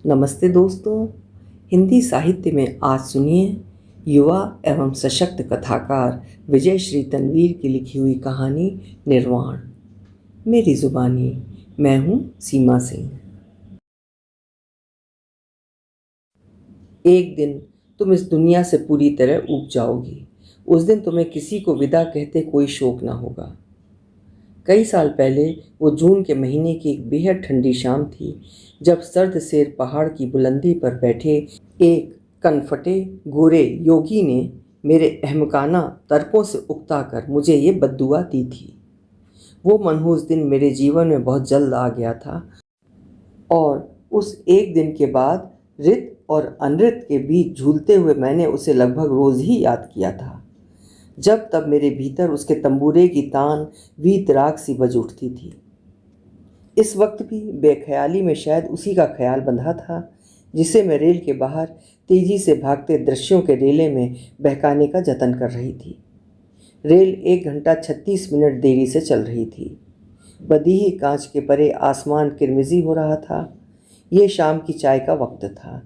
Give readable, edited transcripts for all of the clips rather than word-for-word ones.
नमस्ते दोस्तों। हिंदी साहित्य में आज सुनिए युवा एवं सशक्त कथाकार विजय श्री तनवीर की लिखी हुई कहानी निर्वाण। मेरी जुबानी। मैं हूँ सीमा सिंह। एक दिन तुम इस दुनिया से पूरी तरह ऊब जाओगी। उस दिन तुम्हें किसी को विदा कहते कोई शोक ना होगा। कई साल पहले वो जून के महीने की एक बेहद ठंडी शाम थी, जब सर्द सेर पहाड़ की बुलंदी पर बैठे एक कनफटे गोरे योगी ने मेरे अहमकाना तर्कों से उकता कर मुझे ये बद्दुआ दी थी। वो मनहूस दिन मेरे जीवन में बहुत जल्द आ गया था और उस एक दिन के बाद ऋत और अनृत के बीच झूलते हुए मैंने उसे लगभग रोज ही याद किया था। जब तब मेरे भीतर उसके तंबूरे की तान वीतराग सी बज उठती थी। इस वक्त भी बेख्याली में शायद उसी का ख्याल बंधा था, जिसे मैं रेल के बाहर तेजी से भागते दृश्यों के रेले में बहकाने का जतन कर रही थी। रेल 1 घंटा 36 मिनट देरी से चल रही थी। बदीही कांच के परे आसमान किरमिजी हो रहा था। ये शाम की चाय का वक्त था।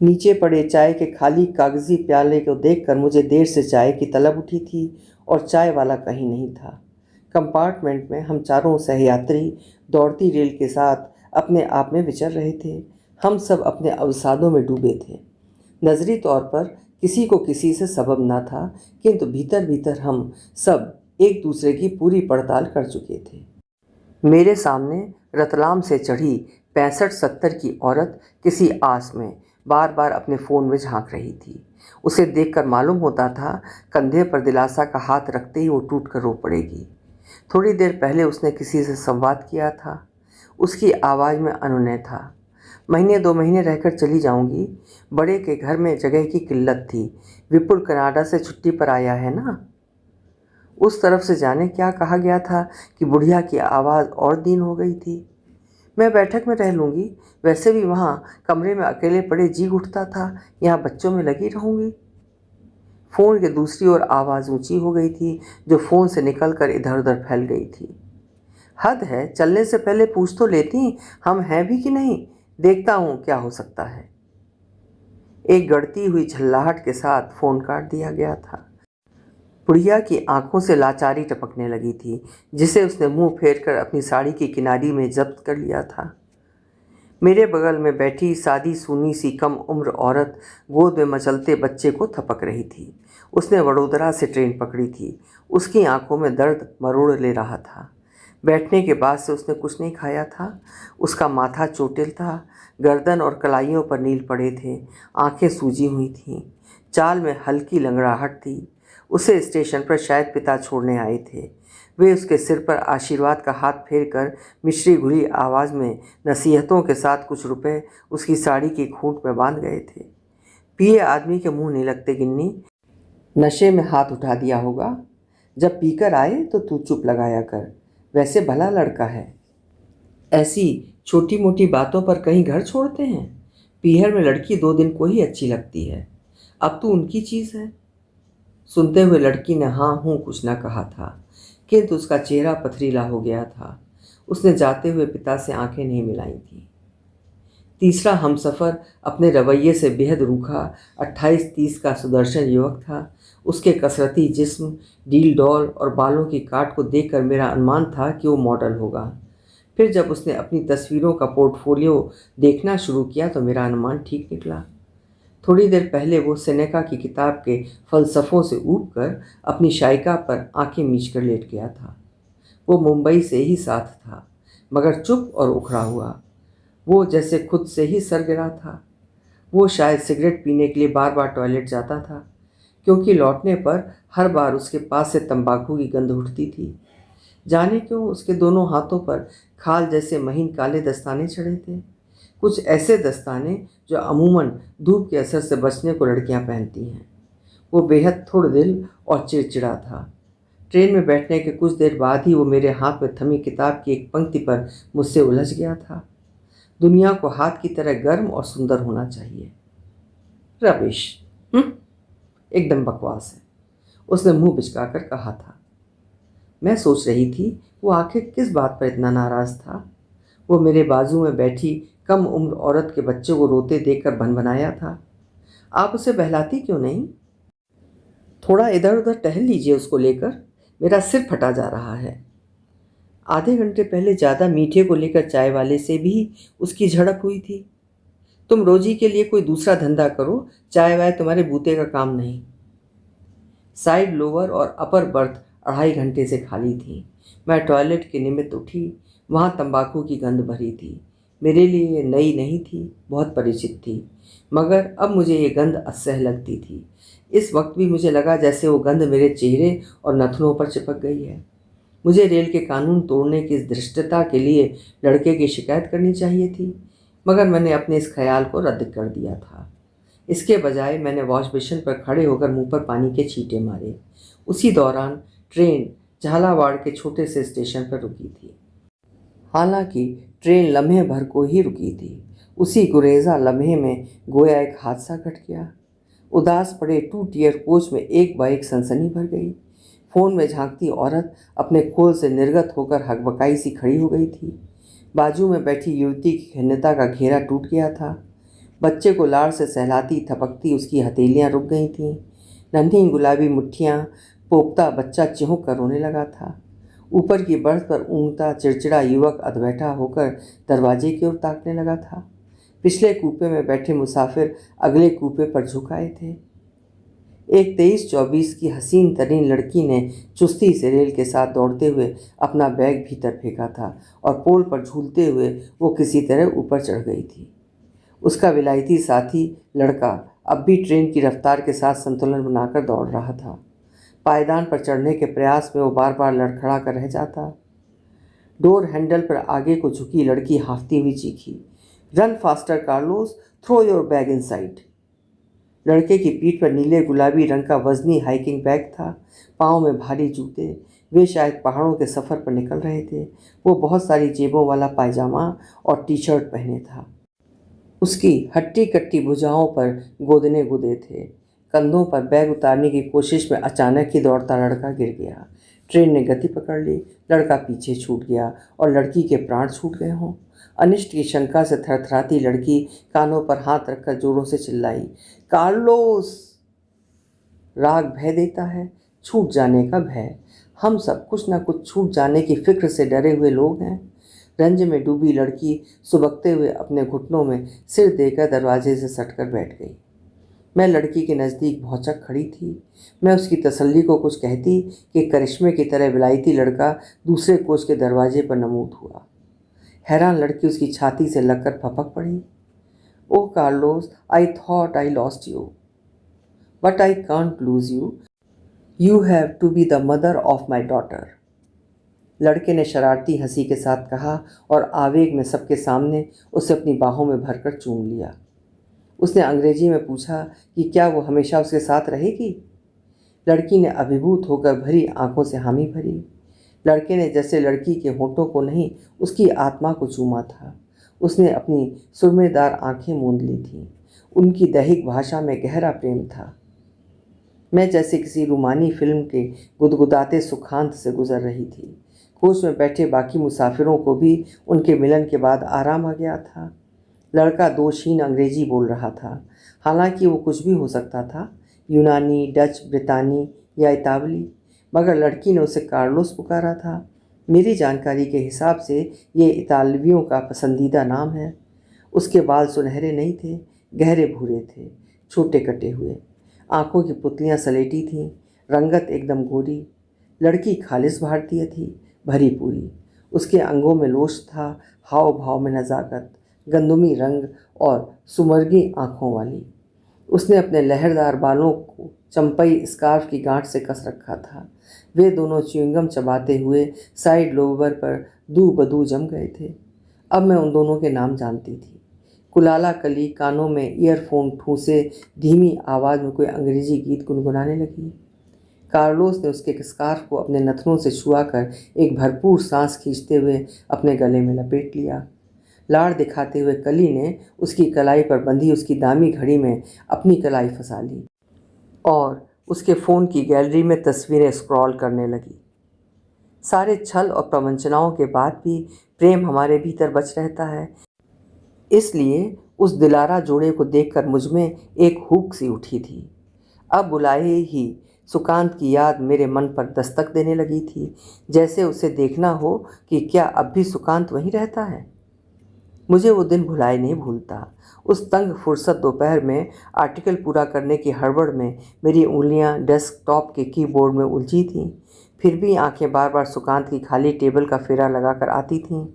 नीचे पड़े चाय के खाली कागजी प्याले को देखकर मुझे देर से चाय की तलब उठी थी और चाय वाला कहीं नहीं था। कंपार्टमेंट में हम चारों सहयात्री दौड़ती रेल के साथ अपने आप में विचर रहे थे। हम सब अपने अवसादों में डूबे थे। नजरी तौर पर किसी को किसी से सबब ना था, किंतु भीतर भीतर हम सब एक दूसरे की पूरी पड़ताल कर चुके थे। मेरे सामने रतलाम से चढ़ी 65-70 की औरत किसी आस में बार बार अपने फ़ोन में झांक रही थी। उसे देखकर मालूम होता था कंधे पर दिलासा का हाथ रखते ही वो टूट कर रो पड़ेगी। थोड़ी देर पहले उसने किसी से संवाद किया था। उसकी आवाज़ में अनुनय था। महीने 2 महीने रहकर चली जाऊंगी। बड़े के घर में जगह की किल्लत थी। विपुल कनाडा से छुट्टी पर आया है ना। उस तरफ से जाने क्या कहा गया था कि बुढ़िया की आवाज़ और दीन हो गई थी। मैं बैठक में रह लूँगी। वैसे भी वहाँ कमरे में अकेले पड़े जी उठता था। यहाँ बच्चों में लगी रहूँगी। फ़ोन के दूसरी ओर आवाज़ ऊंची हो गई थी, जो फ़ोन से निकलकर इधर उधर फैल गई थी। हद है, चलने से पहले पूछ तो लेती हम हैं भी कि नहीं। देखता हूँ क्या हो सकता है। एक गड़ती हुई झल्लाहट के साथ फ़ोन काट दिया गया था। बुढ़िया की आंखों से लाचारी टपकने लगी थी, जिसे उसने मुंह फेरकर अपनी साड़ी की किनारी में जब्त कर लिया था। मेरे बगल में बैठी सादी सूनी सी कम उम्र औरत गोद में मचलते बच्चे को थपक रही थी। उसने वडोदरा से ट्रेन पकड़ी थी। उसकी आंखों में दर्द मरोड़ ले रहा था। बैठने के बाद से उसने कुछ नहीं खाया था। उसका माथा चोटिल था। गर्दन और कलाइयों पर नील पड़े थे। आंखें सूजी हुई थीं। चाल में हल्की लंगड़ाहट थी। उसे स्टेशन पर शायद पिता छोड़ने आए थे। वे उसके सिर पर आशीर्वाद का हाथ फेरकर मिश्री घुली आवाज़ में नसीहतों के साथ कुछ रुपए उसकी साड़ी की खूंट में बांध गए थे। पिए आदमी के मुंह नहीं लगते गिन्नी। नशे में हाथ उठा दिया होगा। जब पीकर आए तो तू चुप लगाया कर। वैसे भला लड़का है। ऐसी छोटी मोटी बातों पर कहीं घर छोड़ते हैं। पीहर में लड़की 2 दिन को ही अच्छी लगती है। अब तू उनकी चीज़ है। सुनते हुए लड़की ने हाँ हूँ कुछ न कहा था, किंतु उसका चेहरा पथरीला हो गया था। उसने जाते हुए पिता से आंखें नहीं मिलाई थी। तीसरा हमसफ़र अपने रवैये से बेहद रूखा 28-30 का सुदर्शन युवक था। उसके कसरती जिस्म, डील डॉल और बालों की काट को देखकर मेरा अनुमान था कि वो मॉडल होगा। फिर जब उसने अपनी तस्वीरों का पोर्टफोलियो देखना शुरू किया तो मेरा अनुमान ठीक निकला। थोड़ी देर पहले वो सेनेका की किताब के फ़लसफ़ों से ऊब कर अपनी शायिका पर आंखें मीच कर लेट गया था। वो मुंबई से ही साथ था, मगर चुप और उखड़ा हुआ। वो जैसे खुद से ही सरगिरा था। वो शायद सिगरेट पीने के लिए बार बार टॉयलेट जाता था, क्योंकि लौटने पर हर बार उसके पास से तंबाकू की गंध उठती थी। जाने क्यों उसके दोनों हाथों पर खाल जैसे महीन काले दस्ताने चढ़े थे। कुछ ऐसे दस्ताने जो अमूमन धूप के असर से बचने को लड़कियां पहनती हैं। वो बेहद थोड़ दिल और चिड़चिड़ा था। ट्रेन में बैठने के कुछ देर बाद ही वो मेरे हाथ में थमी किताब की एक पंक्ति पर मुझसे उलझ गया था। दुनिया को हाथ की तरह गर्म और सुंदर होना चाहिए। रबिश। एकदम बकवास है, उसने मुंह बिचकाकर कहा था। मैं सोच रही थी वो आखिर किस बात पर इतना नाराज़ था। वो मेरे बाजू में बैठी कम उम्र औरत के बच्चे को रोते देखकर भनभनाया था, आप उसे बहलाती क्यों नहीं? थोड़ा इधर उधर टहल लीजिए उसको लेकर, मेरा सिर फटा जा रहा है। आधे घंटे पहले ज़्यादा मीठे को लेकर चाय वाले से भी उसकी झड़प हुई थी। तुम रोजी के लिए कोई दूसरा धंधा करो, चाय वाय तुम्हारे बूते का काम नहीं। साइड लोअर और अपर बर्थ 2.5 घंटे से खाली थी। मैं टॉयलेट के निमित्त उठी, वहाँ तंबाकू की गंध भरी थी। मेरे लिए ये नई नहीं थी, बहुत परिचित थी, मगर अब मुझे ये गंध असह्य लगती थी। इस वक्त भी मुझे लगा जैसे वो गंध मेरे चेहरे और नथनों पर चिपक गई है। मुझे रेल के कानून तोड़ने की इस धृष्टता के लिए लड़के की शिकायत करनी चाहिए थी, मगर मैंने अपने इस ख्याल को रद्द कर दिया था। इसके बजाय मैंने वॉश बेसिन पर खड़े होकर मुंह पर पानी के छींटे मारे। उसी दौरान ट्रेन झालावाड़ के छोटे से स्टेशन पर रुकी थी। हालांकि ट्रेन लम्हे भर को ही रुकी थी। उसी गुरेजा लम्हे में गोया एक हादसा घट गया। उदास पड़े 2 टियर कोच में एक बाइक सनसनी भर गई। फ़ोन में झांकती औरत अपने खोल से निर्गत होकर हकबकाई सी खड़ी हो गई थी। बाजू में बैठी युवती की खिन्नता का घेरा टूट गया था। बच्चे को लाड़ से सहलाती थपकती उसकी हथेलियां रुक गई थीं। नन्ही गुलाबी मुट्ठियां पोपता बच्चा चिहुक कर रोने लगा था। ऊपर की बर्थ पर ऊँघता चिड़चिड़ा युवक अधबैठा होकर दरवाजे की ओर ताकने लगा था। पिछले कूपे में बैठे मुसाफिर अगले कूपे पर झुक आए थे। एक 23-24 की हसीन तरीन लड़की ने चुस्ती से रेल के साथ दौड़ते हुए अपना बैग भीतर फेंका था और पोल पर झूलते हुए वो किसी तरह ऊपर चढ़ गई थी। उसका विलायती साथी लड़का अब भी ट्रेन की रफ्तार के साथ संतुलन बनाकर दौड़ रहा था। पायदान पर चढ़ने के प्रयास में वो बार बार लड़खड़ा कर रह जाता। डोर हैंडल पर आगे को झुकी लड़की हांफती हुई चीखी, run faster Carlos, throw your bag inside. लड़के की पीठ पर नीले गुलाबी रंग का वजनी हाइकिंग बैग था, पाँव में भारी जूते। वे शायद पहाड़ों के सफ़र पर निकल रहे थे। वो बहुत सारी जेबों वाला पायजामा और टी शर्ट पहने था। उसकी हट्टी कट्टी भुजाओं पर गोदने गुदे थे। कंधों पर बैग उतारने की कोशिश में अचानक ही दौड़ता लड़का गिर गया। ट्रेन ने गति पकड़ ली, लड़का पीछे छूट गया और लड़की के प्राण छूट गए हों। अनिष्ट की शंका से थरथराती लड़की कानों पर हाथ रखकर जोरों से चिल्लाई, कार्लोस! राग भय देता है, छूट जाने का भय। हम सब कुछ न कुछ छूट जाने की फिक्र से डरे हुए लोग हैं। रंज में डूबी लड़की सुबकते हुए अपने घुटनों में सिर देकर दरवाजे से सटकर बैठ गई। मैं लड़की के नज़दीक भौचक खड़ी थी। मैं उसकी तसल्ली को कुछ कहती कि करिश्मे की तरह विलायती लड़का दूसरे कोच के दरवाजे पर नमूद हुआ। हैरान लड़की उसकी छाती से लगकर फपक पड़ी। Oh Carlos, I thought I lost you, but I can't lose you. You have to be the mother of my daughter. लड़के ने शरारती हंसी के साथ कहा और आवेग में सबके सामने उसे अपनी बाहों में भरकर चूम लिया। उसने अंग्रेजी में पूछा कि क्या वो हमेशा उसके साथ रहेगी। लड़की ने अभिभूत होकर भरी आंखों से हामी भरी। लड़के ने जैसे लड़की के होठों को नहीं, उसकी आत्मा को चूमा था। उसने अपनी सुरमेदार आंखें मूंद ली थीं। उनकी दैहिक भाषा में गहरा प्रेम था। मैं जैसे किसी रूमानी फिल्म के गुदगुदाते सुखांत से गुजर रही थी। कोच में बैठे बाकी मुसाफिरों को भी उनके मिलन के बाद आराम आ गया था। लड़का दोषहीन अंग्रेजी बोल रहा था, हालांकि वो कुछ भी हो सकता था, यूनानी, डच, ब्रितानी या इतावली, मगर लड़की ने उसे कार्लोस पुकारा था। मेरी जानकारी के हिसाब से ये इतालवियों का पसंदीदा नाम है। उसके बाल सुनहरे नहीं थे, गहरे भूरे थे, छोटे कटे हुए। आंखों की पुतलियां सलेटी थीं, रंगत एकदम गोरी। लड़की खालिस भारतीय थी, भरी पूरी। उसके अंगों में लोच था, हाव भाव में नज़ाकत, गंदुमी रंग और सुमरगी आँखों वाली। उसने अपने लहरदार बालों को चंपई स्कार्फ की गांठ से कस रखा था। वे दोनों च्युइंगम चबाते हुए साइड लोबर पर दू बदू जम गए थे। अब मैं उन दोनों के नाम जानती थी। कुलाला कली कानों में ईयरफोन ठूंसे धीमी आवाज़ में कोई अंग्रेजी गीत गुनगुनाने लगी। कार्लोस ने उसके स्कार्फ को अपने नथनों से छुआकर एक भरपूर सांस खींचते हुए अपने गले में लपेट लिया। लाड़ दिखाते हुए कली ने उसकी कलाई पर बंधी उसकी दामी घड़ी में अपनी कलाई फंसा ली और उसके फ़ोन की गैलरी में तस्वीरें स्क्रॉल करने लगी। सारे छल और प्रवंचनाओं के बाद भी प्रेम हमारे भीतर बच रहता है, इसलिए उस दिलारा जोड़े को देखकर मुझ में एक हुक सी उठी थी। अब बुलाए ही सुकांत की याद मेरे मन पर दस्तक देने लगी थी, जैसे उसे देखना हो कि क्या अब भी सुकांत वहीं रहता है। मुझे वो दिन भुलाए नहीं भूलता। उस तंग फुर्सत दोपहर में आर्टिकल पूरा करने की हड़बड़ में मेरी उंगलियां डेस्कटॉप के कीबोर्ड में उलझी थीं। फिर भी आंखें बार बार सुकांत की खाली टेबल का फेरा लगाकर आती थीं।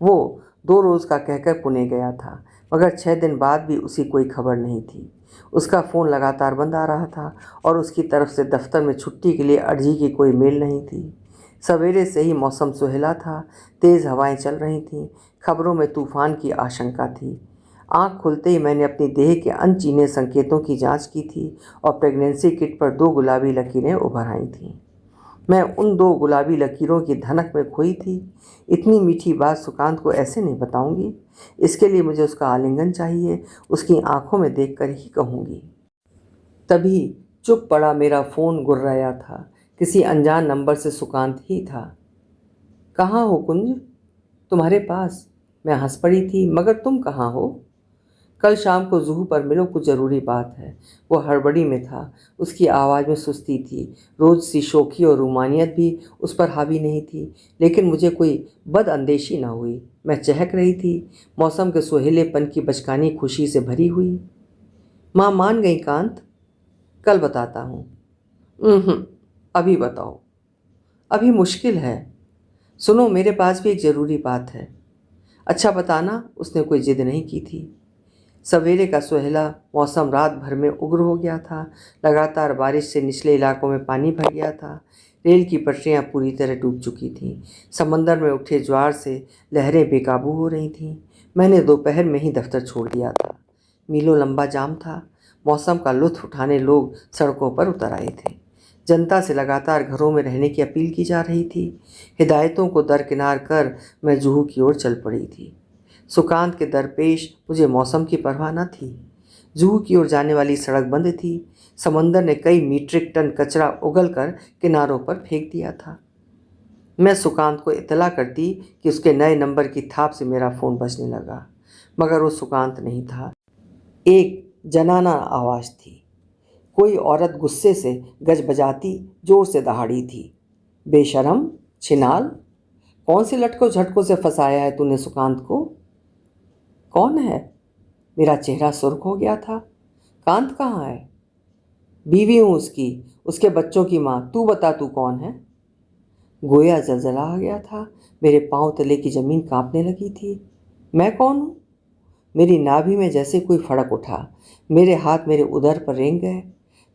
वो 2 रोज़ का कहकर पुणे गया था, मगर 6 दिन बाद भी उसकी कोई खबर नहीं थी। उसका फ़ोन लगातार बंद आ रहा था और उसकी तरफ से दफ्तर में छुट्टी के लिए अर्जी की कोई मेल नहीं थी। सवेरे से ही मौसम सुहेला था, तेज़ हवाएं चल रही थीं, खबरों में तूफान की आशंका थी। आँख खुलते ही मैंने अपनी देह के अनचीने संकेतों की जांच की थी और प्रेगनेंसी किट पर 2 गुलाबी लकीरें उभर आई थीं। मैं उन 2 गुलाबी लकीरों की धनक में खोई थी। इतनी मीठी बात सुकांत को ऐसे नहीं बताऊंगी। इसके लिए मुझे उसका आलिंगन चाहिए, उसकी आंखों में देखकर ही कहूँगी। तभी चुप पड़ा मेरा फ़ोन गुर्राया था। किसी अनजान नंबर से सुकांत ही था। कहाँ हो कुंज? तुम्हारे पास। मैं हंस पड़ी थी, मगर तुम कहाँ हो? कल शाम को ज़ूहू पर मिलो, कुछ ज़रूरी बात है। वो हड़बड़ी में था, उसकी आवाज़ में सुस्ती थी। रोज़ सी शोखी और रूमानियत भी उस पर हावी नहीं थी, लेकिन मुझे कोई बदअंदेशी न हुई। मैं चहक रही थी, मौसम के सुहेलेपन की बचकानी खुशी से भरी हुई। माँ मान गई कांत? कल बताता हूँ। अभी बताओ। अभी मुश्किल है। सुनो, मेरे पास भी एक ज़रूरी बात है। अच्छा बताना। उसने कोई जिद नहीं की थी। सवेरे का सुहेला मौसम रात भर में उग्र हो गया था। लगातार बारिश से निचले इलाकों में पानी भर गया था। रेल की पटरियां पूरी तरह डूब चुकी थीं। समंदर में उठे ज्वार से लहरें बेकाबू हो रही थीं। मैंने दोपहर में ही दफ्तर छोड़ दिया था। मीलों लंबा जाम था। मौसम का लुत्फ उठाने लोग सड़कों पर उतर आए थे। जनता से लगातार घरों में रहने की अपील की जा रही थी। हिदायतों को दरकिनार कर मैं जुहू की ओर चल पड़ी थी। सुकांत के दरपेश मुझे मौसम की परवाह न थी। जुहू की ओर जाने वाली सड़क बंद थी। समंदर ने कई मीट्रिक टन कचरा उगलकर किनारों पर फेंक दिया था। मैं सुकांत को इत्तला करती कि उसके नए नंबर की थाप से मेरा फ़ोन बजने लगा, मगर वो सुकांत नहीं था। एक जनाना आवाज़ थी। कोई औरत गुस्से से गज बजाती जोर से दहाड़ी थी। बेशरम, छिनाल, कौन से लटकों झटकों से फंसाया है तूने सुकांत को? कौन है? मेरा चेहरा सुर्ख हो गया था। कांत कहाँ है? बीवी हूँ उसकी, उसके बच्चों की माँ। तू बता, तू कौन है? गोया जलजला आ गया था। मेरे पांव तले की जमीन कांपने लगी थी। मैं कौन हूँ? मेरी नाभि में जैसे कोई फड़क उठा। मेरे हाथ मेरे उदर पर रेंग गए।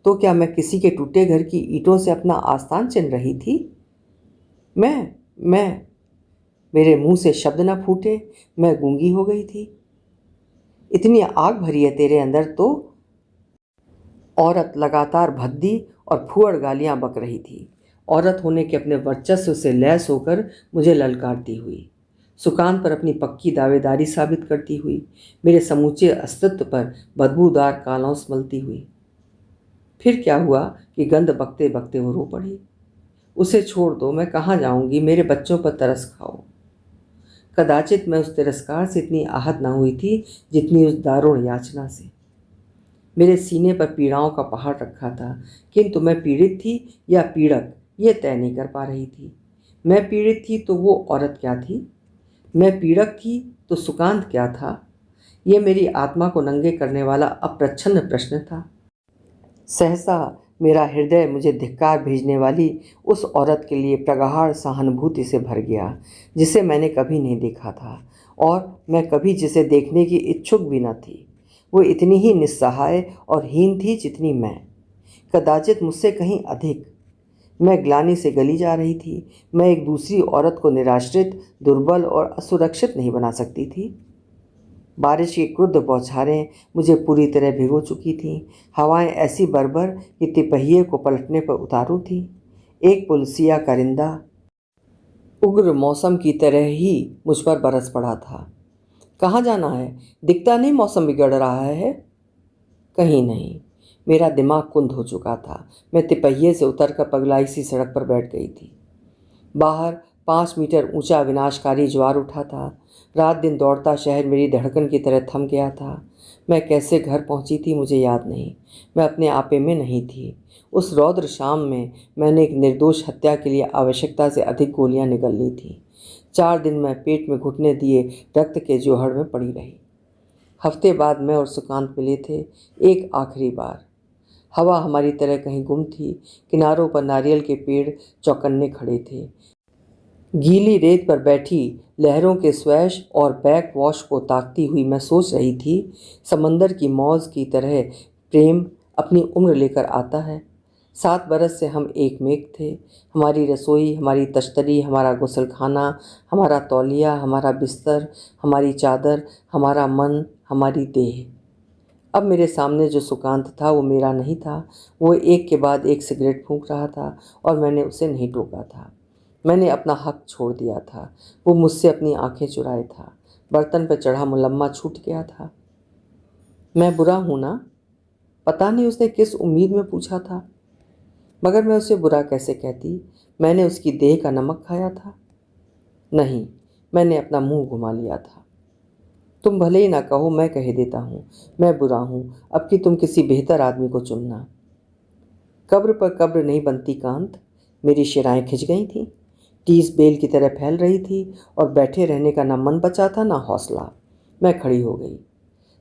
तो क्या मैं किसी के टूटे घर की ईंटों से अपना आस्थान चिन रही थी? मैं मेरे मुंह से शब्द न फूटे। मैं गूंगी हो गई थी। इतनी आग भरी है तेरे अंदर तो? औरत लगातार भद्दी और फूहड़ गालियां बक रही थी। औरत होने के अपने वर्चस्व से लैस होकर मुझे ललकारती हुई, सुकांत पर अपनी पक्की दावेदारी साबित करती हुई, मेरे समूचे अस्तित्व पर बदबूदार कालौंस मलती हुई। फिर क्या हुआ कि गंध बकते बकते वो रो पड़ी। उसे छोड़ दो, मैं कहाँ जाऊंगी? मेरे बच्चों पर तरस खाओ। कदाचित मैं उस तिरस्कार से इतनी आहत न हुई थी जितनी उस दारुण याचना से। मेरे सीने पर पीड़ाओं का पहाड़ रखा था, किंतु मैं पीड़ित थी या पीड़क ये तय नहीं कर पा रही थी। मैं पीड़ित थी तो वो औरत क्या थी? मैं पीड़क थी तो सुकांत क्या था? ये मेरी आत्मा को नंगे करने वाला अप्रच्छन्न प्रश्न था। सहसा मेरा हृदय मुझे धिक्कार भेजने वाली उस औरत के लिए प्रगाढ़ सहानुभूति से भर गया, जिसे मैंने कभी नहीं देखा था और मैं कभी जिसे देखने की इच्छुक भी न थी। वो इतनी ही निस्सहाय और हीन थी जितनी मैं, कदाचित मुझसे कहीं अधिक। मैं ग्लानि से गली जा रही थी। मैं एक दूसरी औरत को निराश्रित, दुर्बल और असुरक्षित नहीं बना सकती थी। बारिश की क्रुद्ध बौछारें मुझे पूरी तरह भिगो चुकी थीं। हवाएं ऐसी बर्बर कि तिपहिए को पलटने पर उतारू थी। एक पुलसिया करिंदा उग्र मौसम की तरह ही मुझ पर बरस पड़ा था। कहाँ जाना है? दिखता नहीं मौसम बिगड़ रहा है? कहीं नहीं। मेरा दिमाग कुंद हो चुका था। मैं तिपहिए से उतरकर पगलाई सी सड़क पर बैठ गई थी। बाहर 5 मीटर ऊंचा विनाशकारी ज्वार उठा था। रात दिन दौड़ता शहर मेरी धड़कन की तरह थम गया था। मैं कैसे घर पहुंची थी मुझे याद नहीं। मैं अपने आपे में नहीं थी। उस रौद्र शाम में मैंने एक निर्दोष हत्या के लिए आवश्यकता से अधिक गोलियां निगल ली थी। 4 दिन मैं पेट में घुटने दिए रक्त के जोहड़ में पड़ी रही। हफ्ते बाद मैं और सुकांत मिले थे, एक आखिरी बार। हवा हमारी तरह कहीं गुम थी। किनारों पर नारियल के पेड़ चौकन्ने खड़े थे। गीली रेत पर बैठी लहरों के स्वैश और बैक वॉश को ताकती हुई मैं सोच रही थी, समंदर की मौज की तरह प्रेम अपनी उम्र लेकर आता है। 7 बरस से हम एक मेक थे। हमारी रसोई, हमारी तश्तरी, हमारा गुसलखाना, हमारा तौलिया, हमारा बिस्तर, हमारी चादर, हमारा मन, हमारी देह। अब मेरे सामने जो सुकांत था वो मेरा नहीं था। वो एक के बाद एक सिगरेट फूंक रहा था और मैंने उसे नहीं टोका था। मैंने अपना हक छोड़ दिया था। वो मुझसे अपनी आंखें चुराए था। बर्तन पर चढ़ा मुलम्मा छूट गया था। मैं बुरा हूं ना? पता नहीं उसने किस उम्मीद में पूछा था, मगर मैं उसे बुरा कैसे कहती। मैंने उसकी देह का नमक खाया था? नहीं, मैंने अपना मुंह घुमा लिया था। तुम भले ही ना कहो, मैं कह देता हूँ, मैं बुरा हूँ। अब कि तुम किसी बेहतर आदमी को चुनना। कब्र पर कब्र नहीं बनती कांत। मेरी शिराएं खिंच गई थीं, टीस बेल की तरह फैल रही थी और बैठे रहने का ना मन बचा था ना हौसला। मैं खड़ी हो गई।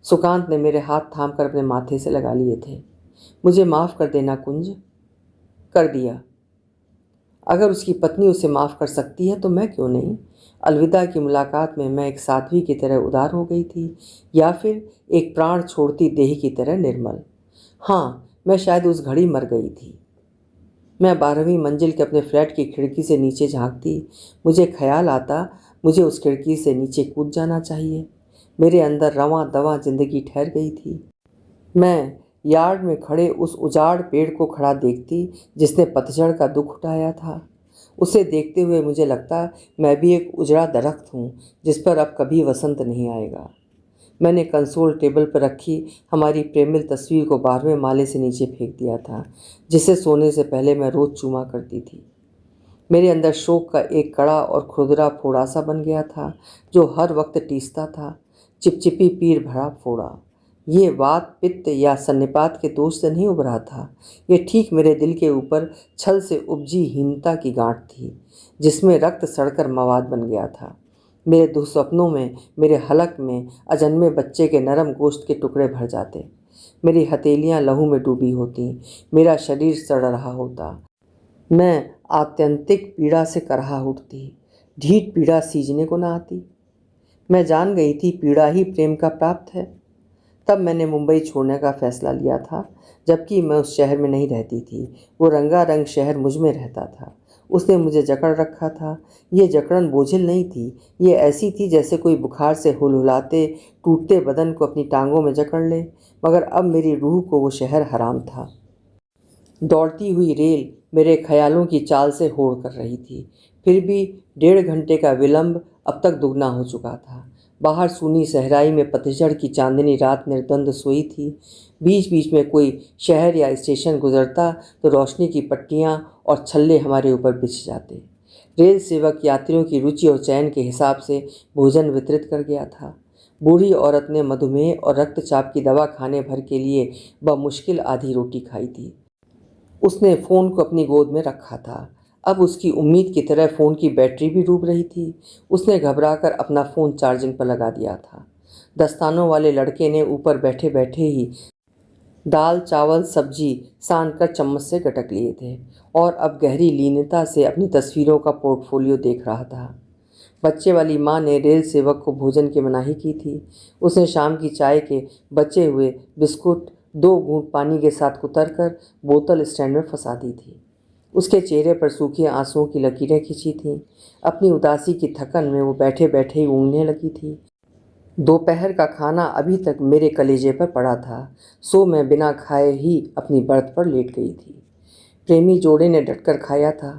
सुकांत ने मेरे हाथ थाम कर अपने माथे से लगा लिए थे। मुझे माफ़ कर देना कुंज। कर दिया। अगर उसकी पत्नी उसे माफ़ कर सकती है तो मैं क्यों नहीं। अलविदा की मुलाकात में मैं एक साध्वी की तरह उदार हो गई थी, या फिर एक प्राण छोड़ती देह की तरह निर्मल। हाँ, मैं शायद उस घड़ी मर गई थी। मैं 12वीं मंजिल के अपने फ्लैट की खिड़की से नीचे झांकती। मुझे ख्याल आता मुझे उस खिड़की से नीचे कूद जाना चाहिए। मेरे अंदर रवां दवां जिंदगी ठहर गई थी। मैं यार्ड में खड़े उस उजाड़ पेड़ को खड़ा देखती जिसने पतझड़ का दुख उठाया था। उसे देखते हुए मुझे लगता मैं भी एक उजड़ा दरख्त हूँ जिस पर अब कभी वसंत नहीं आएगा। मैंने कंसोल टेबल पर रखी हमारी प्रेमिल तस्वीर को 12वें माले से नीचे फेंक दिया था, जिसे सोने से पहले मैं रोज चूमा करती थी। मेरे अंदर शोक का एक कड़ा और खुरदरा फोड़ा सा बन गया था जो हर वक्त टीसता था। चिपचिपी पीर भरा फोड़ा। ये वात पित्त या सन्निपात के दोष से नहीं उभरा था। ये ठीक मेरे दिल के ऊपर छल से उपजी हीनता की गांठ थी जिसमें रक्त सड़कर मवाद बन गया था। मेरे दुःस्वप्नों में, मेरे हलक में अजन्मे बच्चे के नरम गोश्त के टुकड़े भर जाते। मेरी हथेलियां लहू में डूबी होती। मेरा शरीर सड़ रहा होता। मैं आत्यंतिक पीड़ा से करहा उठती। ढीठ पीड़ा सीजने को ना आती। मैं जान गई थी पीड़ा ही प्रेम का प्राप्त है। तब मैंने मुंबई छोड़ने का फैसला लिया था, जबकि मैं उस शहर में नहीं रहती थी। वो रंगारंग शहर मुझ में रहता था। उसने मुझे जकड़ रखा था। ये जकड़न बोझिल नहीं थी। ये ऐसी थी जैसे कोई बुखार से हुलहुलाते टूटते बदन को अपनी टांगों में जकड़ ले। मगर अब मेरी रूह को वो शहर हराम था। दौड़ती हुई रेल मेरे ख्यालों की चाल से होड़ कर रही थी। फिर भी 1.5 घंटे का विलंब अब तक दुगना हो चुका था। बाहर सूनी सहराई में पतझड़ की चांदनी रात निर्द्वंद सोई थी। बीच बीच में कोई शहर या स्टेशन गुजरता तो रोशनी की पट्टियां और छल्ले हमारे ऊपर बिछ जाते। रेल सेवक यात्रियों की रुचि और चयन के हिसाब से भोजन वितरित कर गया था। बूढ़ी औरत ने मधुमेह और रक्तचाप की दवा खाने भर के लिए बमुश्किल आधी रोटी खाई थी। उसने फ़ोन को अपनी गोद में रखा था। अब उसकी उम्मीद की तरह फ़ोन की बैटरी भी डूब रही थी। उसने घबराकर अपना फ़ोन चार्जिंग पर लगा दिया था। दस्तानों वाले लड़के ने ऊपर बैठे बैठे ही दाल चावल सब्जी सान कर चम्मच से गटक लिए थे और अब गहरी लीनता से अपनी तस्वीरों का पोर्टफोलियो देख रहा था। बच्चे वाली माँ ने रेल सेवक को भोजन की मनाही की थी। उसने शाम की चाय के बचे हुए बिस्कुट 2 घूंट पानी के साथ कुतरकर बोतल स्टैंड में फंसा दी थी। उसके चेहरे पर सूखे आंसुओं की लकीरें खिंची थीं। अपनी उदासी की थकन में वो बैठे बैठे ही ऊँघने लगी थी। दोपहर का खाना अभी तक मेरे कलेजे पर पड़ा था, सो मैं बिना खाए ही अपनी बर्थ पर लेट गई थी। प्रेमी जोड़े ने डटकर खाया था।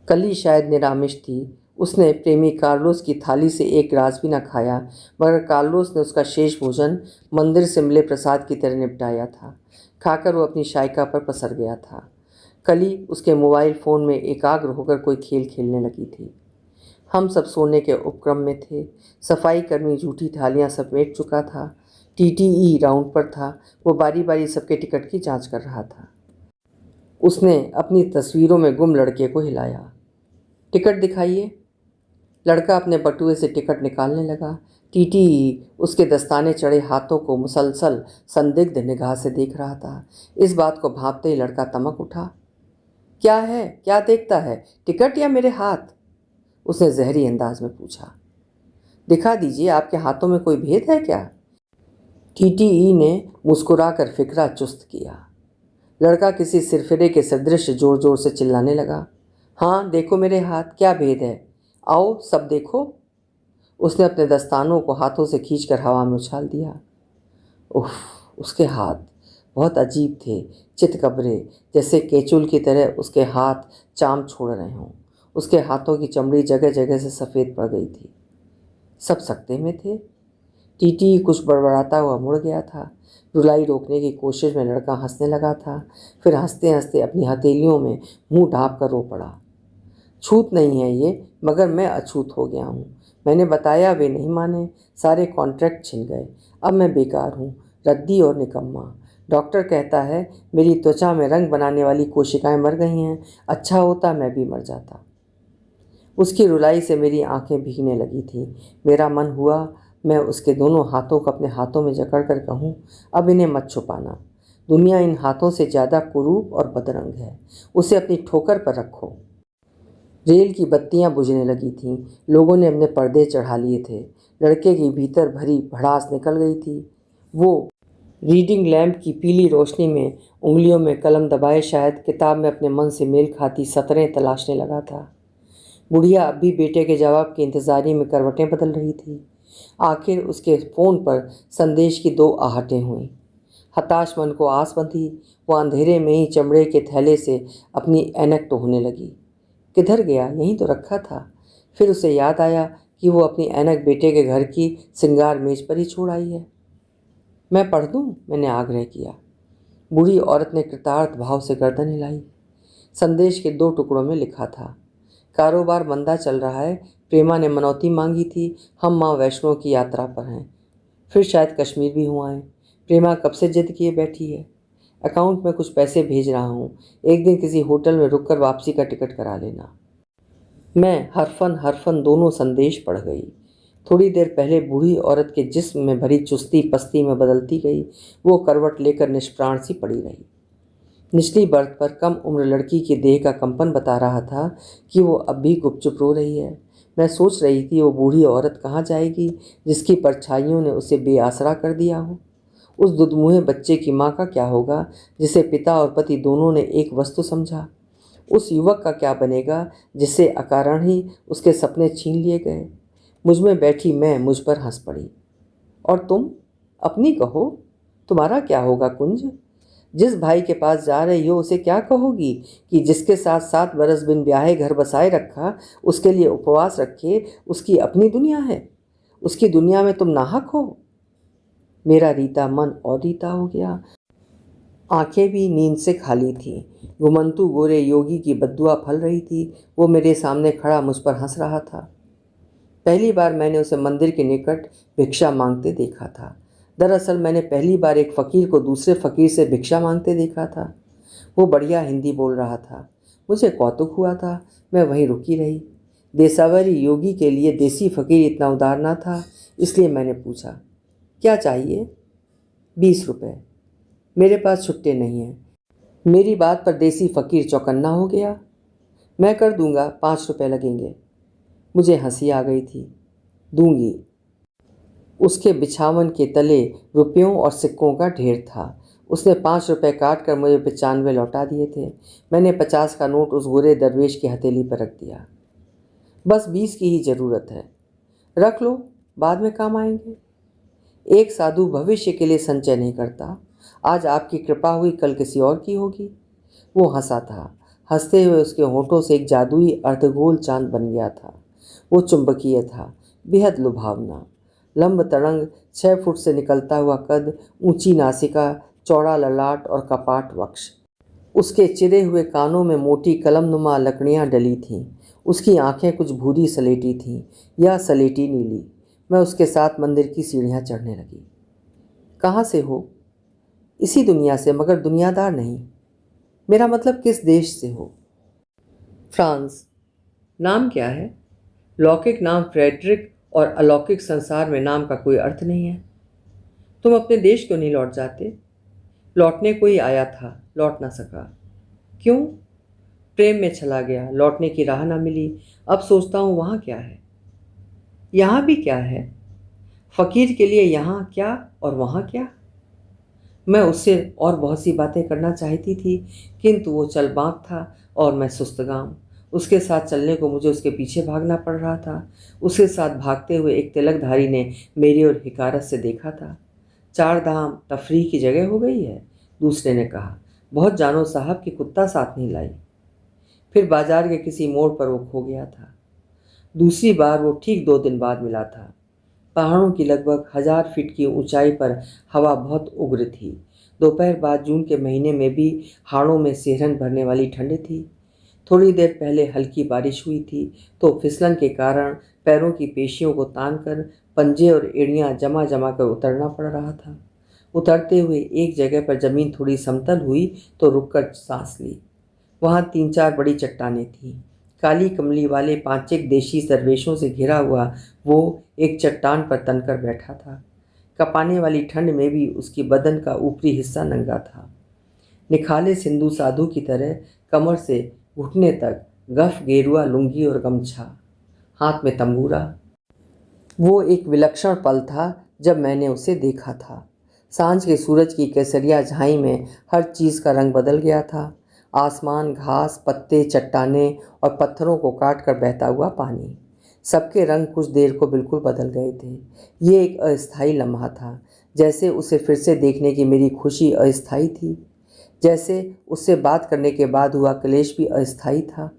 कली शायद निरामिष थी। उसने प्रेमी कार्लोस की थाली से एक ग्रास भी न खाया, मगर कार्लोस ने उसका शेष भोजन मंदिर से मिले प्रसाद की तरह निपटाया था। खाकर वो अपनी शायका पर पसर गया था। कली उसके मोबाइल फ़ोन में एकाग्र होकर कोई खेल खेलने लगी थी। हम सब सोने के उपक्रम में थे। सफाई कर्मी जूठी थालियां समेट चुका था। टीटीई राउंड पर था। वो बारी बारी सबके टिकट की जांच कर रहा था। उसने अपनी तस्वीरों में गुम लड़के को हिलाया। टिकट दिखाइए। लड़का अपने बटुए से टिकट निकालने लगा। टीटीई उसके दस्ताने चढ़े हाथों को मुसलसल संदिग्ध निगाह से देख रहा था। इस बात को भांपते ही लड़का तमक उठा। क्या है, क्या देखता है, टिकट या मेरे हाथ? उसने जहरी अंदाज में पूछा। दिखा दीजिए, आपके हाथों में कोई भेद है क्या? टीटीई ने मुस्कुराकर फिक्रा चुस्त किया। लड़का किसी सिरफिरे के सदृश जोर जोर से चिल्लाने लगा। हाँ देखो मेरे हाथ, क्या भेद है, आओ सब देखो। उसने अपने दस्तानों को हाथों से खींचकर हवा में उछाल दिया। उफ, उसके हाथ बहुत अजीब थे, चितकबरे, जैसे केचुल की तरह उसके हाथ चाम छोड़ रहे हों। उसके हाथों की चमड़ी जगह जगह से सफ़ेद पड़ गई थी। सब सकते में थे। टीटी कुछ बड़बड़ाता हुआ मुड़ गया था। रुलाई रोकने की कोशिश में लड़का हंसने लगा था। फिर हंसते हंसते अपनी हथेलियों में मुंह ढाँप कर रो पड़ा। छूत नहीं है ये, मगर मैं अछूत हो गया हूँ। मैंने बताया, वे नहीं माने। सारे कॉन्ट्रैक्ट छिन गए। अब मैं बेकार हूँ, रद्दी और निकम्मा। डॉक्टर कहता है मेरी त्वचा में रंग बनाने वाली कोशिकाएं मर गई हैं। अच्छा होता मैं भी मर जाता। उसकी रुलाई से मेरी आंखें भीगने लगी थीं। मेरा मन हुआ मैं उसके दोनों हाथों को अपने हाथों में जकड़ कर कहूँ, अब इन्हें मत छुपाना। दुनिया इन हाथों से ज़्यादा कुरूप और बदरंग है। उसे अपनी ठोकर पर रखो। रेल की बत्तियां बुझने लगी थीं। लोगों ने अपने पर्दे चढ़ा लिए थे। लड़के की भीतर भरी भड़ास निकल गई थी। वो रीडिंग लैंप की पीली रोशनी में उंगलियों में कलम दबाए शायद किताब में अपने मन से मेल खाती सतरें तलाशने लगा था। बुढ़िया अब भी बेटे के जवाब की इंतज़ारी में करवटें बदल रही थी। आखिर उसके फ़ोन पर संदेश की 2 आहटें हुईं। हताश मन को आस बंधी। वो अंधेरे में ही चमड़े के थैले से अपनी ऐनक टोहने लगी। किधर गया, यहीं तो रखा था। फिर उसे याद आया कि वो अपनी ऐनक बेटे के घर की श्रृंगार मेज पर ही छोड़ आई है। मैं पढ़ दूँ, मैंने आग्रह किया। बूढ़ी औरत ने कृतार्थ भाव से गर्दन हिलाई। संदेश के 2 टुकड़ों में लिखा था, कारोबार मंदा चल रहा है। प्रेमा ने मनौती मांगी थी। हम माँ वैष्णो की यात्रा पर हैं। फिर शायद कश्मीर भी हुआ है। प्रेमा कब से जिद किए बैठी है। अकाउंट में कुछ पैसे भेज रहा हूँ। एक दिन किसी होटल में रुककर वापसी का टिकट करा लेना। मैं हरफन हरफन दोनों संदेश पढ़ गई। थोड़ी देर पहले बूढ़ी औरत के जिस्म में भरी चुस्ती पस्ती में बदलती गई। वो करवट लेकर निष्प्राण सी पड़ी रही। निचली बर्थ पर कम उम्र लड़की के देह का कंपन बता रहा था कि वो अब भी गुपचुप रो रही है। मैं सोच रही थी वो बूढ़ी औरत कहाँ जाएगी जिसकी परछाइयों ने उसे बेआसरा कर दिया हो। उस दुधमुहे बच्चे की माँ का क्या होगा जिसे पिता और पति दोनों ने एक वस्तु समझा। उस युवक का क्या बनेगा जिससे अकारण ही उसके सपने छीन लिए गए। मुझ में बैठी मैं मुझ पर हंस पड़ी। और तुम अपनी कहो, तुम्हारा क्या होगा कुंज? जिस भाई के पास जा रही हो उसे क्या कहोगी कि जिसके साथ 7 बरस बिन ब्याहे घर बसाए रखा, उसके लिए उपवास रखे, उसकी अपनी दुनिया है, उसकी दुनिया में तुम नाहक हो। मेरा रीता मन और रीता हो गया। आंखें भी नींद से खाली थीं। घुमंतू गोरे योगी की बद्दुआ फल रही थी। वो मेरे सामने खड़ा मुझ पर हंस रहा था। पहली बार मैंने उसे मंदिर के निकट भिक्षा मांगते देखा था। दरअसल मैंने पहली बार एक फ़कीर को दूसरे फ़कीर से भिक्षा मांगते देखा था। वो बढ़िया हिंदी बोल रहा था। मुझे कौतुक हुआ था। मैं वहीं रुकी रही। देसावरी योगी के लिए देसी फ़कीर इतना उदार ना था, इसलिए मैंने पूछा, क्या चाहिए? 20 रुपये। मेरे पास छुट्टे नहीं हैं। मेरी बात पर देसी फ़कीर चौकन्ना हो गया। मैं कर दूंगा, 5 रुपये लगेंगे। मुझे हंसी आ गई थी। दूंगी। उसके बिछावन के तले रुपयों और सिक्कों का ढेर था। उसने 5 रुपये काट कर मुझे 95 लौटा दिए थे। मैंने 50 का नोट उस गोरे दरवेश की हथेली पर रख दिया। बस 20 की ही ज़रूरत है। रख लो, बाद में काम आएंगे। एक साधु भविष्य के लिए संचय नहीं करता। आज आपकी कृपा हुई, कल किसी और की होगी। वो हंसा था। हंसते हुए उसके होठों से एक जादुई अर्धगोल चांद बन गया था। वो चुंबकीय था, बेहद लुभावना। लंब तड़ंग, 6 फुट से निकलता हुआ कद, ऊंची नासिका, चौड़ा ललाट और कपाट वक्ष। उसके चिरे हुए कानों में मोटी कलमनुमा लकड़ियां डली थीं। उसकी आंखें कुछ भूरी सलेटी थीं या सलेटी नीली। मैं उसके साथ मंदिर की सीढ़ियाँ चढ़ने लगी। कहाँ से हो? इसी दुनिया से, मगर दुनियादार नहीं। मेरा मतलब किस देश से हो? फ्रांस। नाम क्या है? लौकिक नाम फ्रेडरिक, और अलौकिक संसार में नाम का कोई अर्थ नहीं है। तुम अपने देश क्यों नहीं लौट जाते? लौटने को ही आया था, लौट ना सका। क्यों? प्रेम में चला गया, लौटने की राह ना मिली। अब सोचता हूँ वहाँ क्या है। यहाँ भी क्या है? फकीर के लिए यहाँ क्या और वहाँ क्या। मैं उससे और बहुत सी बातें करना चाहती थी, किंतु वो चल बाँक था और मैं सुस्तगाम। उसके साथ चलने को मुझे उसके पीछे भागना पड़ रहा था। उसके साथ भागते हुए एक तिलकधारी ने मेरी ओर हिकारत से देखा था। 4 धाम तफरीह की जगह हो गई है, दूसरे ने कहा। बहुत जानो साहब कि कुत्ता साथ नहीं लाई। फिर बाजार के किसी मोड़ पर वो खो गया था। दूसरी बार वो ठीक 2 दिन बाद मिला था। पहाड़ों की लगभग 1000 फीट की ऊंचाई पर हवा बहुत उग्र थी। दोपहर बाद जून के महीने में भी हाड़ों में सिहरन भरने वाली ठंड थी। थोड़ी देर पहले हल्की बारिश हुई थी, तो फिसलन के कारण पैरों की पेशियों को तानकर पंजे और एड़ियां जमा जमा कर उतरना पड़ रहा था। उतरते हुए एक जगह पर जमीन थोड़ी समतल हुई तो रुककर सांस ली। वहाँ 3-4 बड़ी चट्टानें थीं। काली कमली वाले 5 देशी दरवेशों से घिरा हुआ वो एक चट्टान पर तनकर बैठा था। कपाने वाली ठंड में भी उसकी बदन का ऊपरी हिस्सा नंगा था। निखाले सिंधु साधु की तरह कमर से घुटने तक गफ, गेरुआ लुंगी और गमछा, हाथ में तंबूरा। वो एक विलक्षण पल था जब मैंने उसे देखा था। सांझ के सूरज की केसरिया झाई में हर चीज़ का रंग बदल गया था। आसमान, घास, पत्ते, चट्टानें और पत्थरों को काट कर बहता हुआ पानी, सबके रंग कुछ देर को बिल्कुल बदल गए थे। ये एक अस्थायी लम्हा था, जैसे उसे फिर से देखने की मेरी खुशी अस्थायी थी, जैसे उससे बात करने के बाद हुआ क्लेश भी अस्थायी था।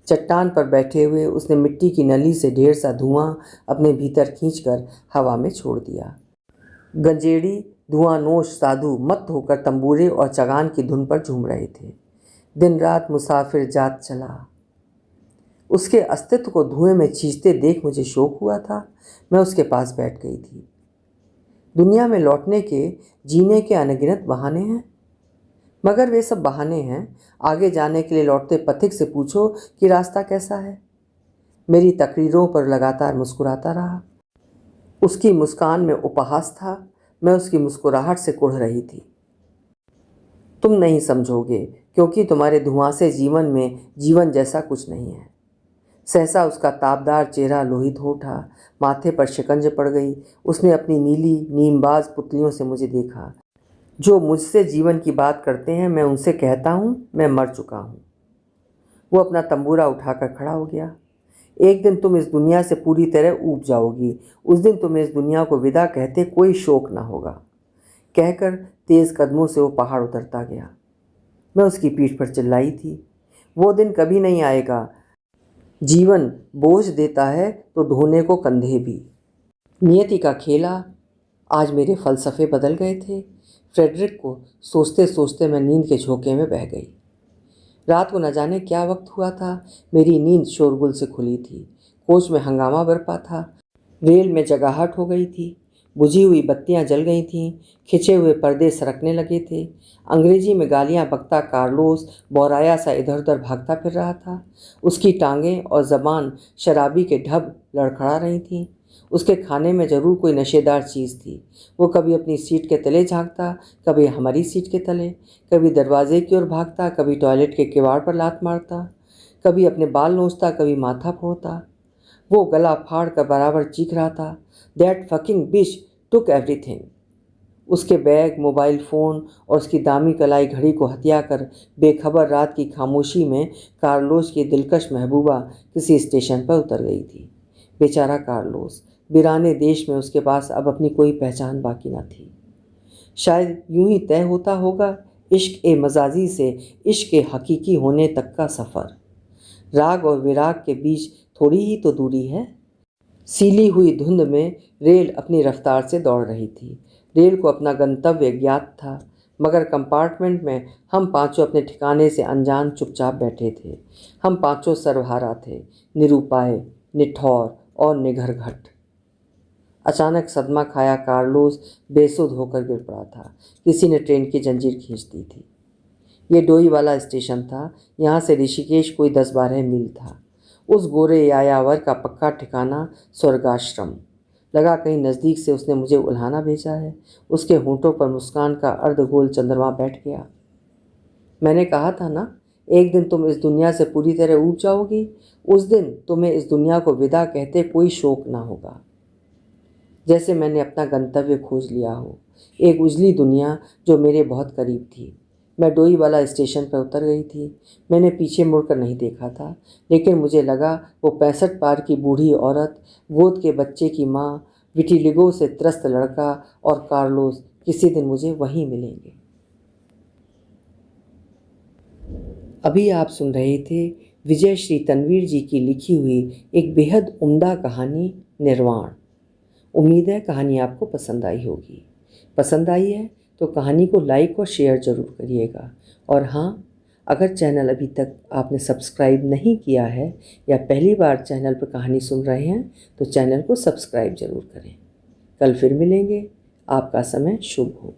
चट्टान पर बैठे हुए उसने मिट्टी की नली से ढेर सा धुआं अपने भीतर खींचकर हवा में छोड़ दिया। गंजेड़ी धुआंनोश साधु मत होकर तंबूरे और चगान की धुन पर झूम रहे थे। दिन रात मुसाफिर जात चला। उसके अस्तित्व को धुएं में खींचते देख मुझे शौक हुआ था। मैं उसके पास बैठ गई थी। दुनिया में लौटने के, जीने के अनगिनत बहाने हैं, मगर वे सब बहाने हैं। आगे जाने के लिए लौटते पथिक से पूछो कि रास्ता कैसा है। मेरी तकरीरों पर लगातार मुस्कुराता रहा। उसकी मुस्कान में उपहास था। मैं उसकी मुस्कुराहट से कुढ़ रही थी। तुम नहीं समझोगे, क्योंकि तुम्हारे धुआंसे जीवन में जीवन जैसा कुछ नहीं है। सहसा उसका ताबदार चेहरा लोहित हो उठा, माथे पर शिकंज पड़ गई। उसने अपनी नीली नीमबाज पुतलियों से मुझे देखा। जो मुझसे जीवन की बात करते हैं, मैं उनसे कहता हूँ मैं मर चुका हूँ। वो अपना तंबूरा उठाकर खड़ा हो गया। एक दिन तुम इस दुनिया से पूरी तरह ऊब जाओगी। उस दिन तुम्हें इस दुनिया को विदा कहते कोई शोक ना होगा। कहकर तेज कदमों से वो पहाड़ उतरता गया। मैं उसकी पीठ पर चिल्लाई थी, वो दिन कभी नहीं आएगा। जीवन बोझ देता है तो ढोने को कंधे भी। नियति का खेला। आज मेरे फलसफे बदल गए थे। फ्रेडरिक को सोचते सोचते मैं नींद के झोंके में बह गई। रात को न जाने क्या वक्त हुआ था, मेरी नींद शोरगुल से खुली थी। कोच में हंगामा बरपा था। रेल में जगाहट हो गई थी। बुझी हुई बत्तियां जल गई थीं। खिंचे हुए पर्दे सरकने लगे थे। अंग्रेजी में गालियां बकता कार्लोस बौराया सा इधर उधर भागता फिर रहा था। उसकी टांगें और ज़बान शराबी के ढब लड़खड़ा रही थीं। उसके खाने में ज़रूर कोई नशेदार चीज़ थी। वो कभी अपनी सीट के तले झांकता, कभी हमारी सीट के तले, कभी दरवाजे की ओर भागता, कभी टॉयलेट के किवाड़ पर लात मारता, कभी अपने बाल नोचता, कभी माथा फोड़ता। वो गला फाड़ कर बराबर चीख रहा था, that fucking bitch took everything. उसके बैग, मोबाइल फ़ोन और उसकी दामी कलाई घड़ी को हथिया कर बेखबर रात की खामोशी में कार्लोस की दिलकश महबूबा किसी स्टेशन पर उतर गई थी। बेचारा कार्लोस, वीराने देश में उसके पास अब अपनी कोई पहचान बाकी न थी। शायद यूं ही तय होता होगा इश्क ए मजाजी से इश्क के हकीकी होने तक का सफ़र। राग और विराग के बीच थोड़ी ही तो दूरी है। सीली हुई धुंध में रेल अपनी रफ्तार से दौड़ रही थी। रेल को अपना गंतव्य ज्ञात था। मगर कंपार्टमेंट में हम पांचों अपने ठिकाने से अनजान चुपचाप बैठे थे। हम पांचों सर्वहारा थे, निरुपाय, निठौर और निघरघट। अचानक सदमा खाया कार्लोस बेसुध होकर गिर पड़ा था। किसी ने ट्रेन की जंजीर खींच दी थी। ये डोई वाला स्टेशन था। यहाँ से ऋषिकेश कोई 10-12 मील था। उस गोरे यायावर का पक्का ठिकाना स्वर्गाश्रम। लगा कहीं नज़दीक से उसने मुझे उल्हाना भेजा है। उसके होंठों पर मुस्कान का अर्धगोल चंद्रमा बैठ गया। मैंने कहा था ना, एक दिन तुम इस दुनिया से पूरी तरह ऊब जाओगी। उस दिन तुम्हें इस दुनिया को विदा कहते कोई शोक ना होगा। जैसे मैंने अपना गंतव्य खोज लिया हो, एक उजली दुनिया जो मेरे बहुत करीब थी। मैं डोई वाला स्टेशन पर उतर गई थी। मैंने पीछे मुड़कर नहीं देखा था, लेकिन मुझे लगा वो 65 पार की बूढ़ी औरत, गोद के बच्चे की माँ, विटिलिगो से त्रस्त लड़का और कार्लोस किसी दिन मुझे वहीं मिलेंगे। अभी आप सुन रहे थे विजय श्री तनवीर जी की लिखी हुई एक बेहद उम्दा कहानी निर्वाण। उम्मीद है कहानी आपको पसंद आई होगी। पसंद आई है तो कहानी को लाइक और शेयर ज़रूर करिएगा। और हाँ, अगर चैनल अभी तक आपने सब्सक्राइब नहीं किया है या पहली बार चैनल पर कहानी सुन रहे हैं तो चैनल को सब्सक्राइब ज़रूर करें। कल फिर मिलेंगे। आपका समय शुभ हो।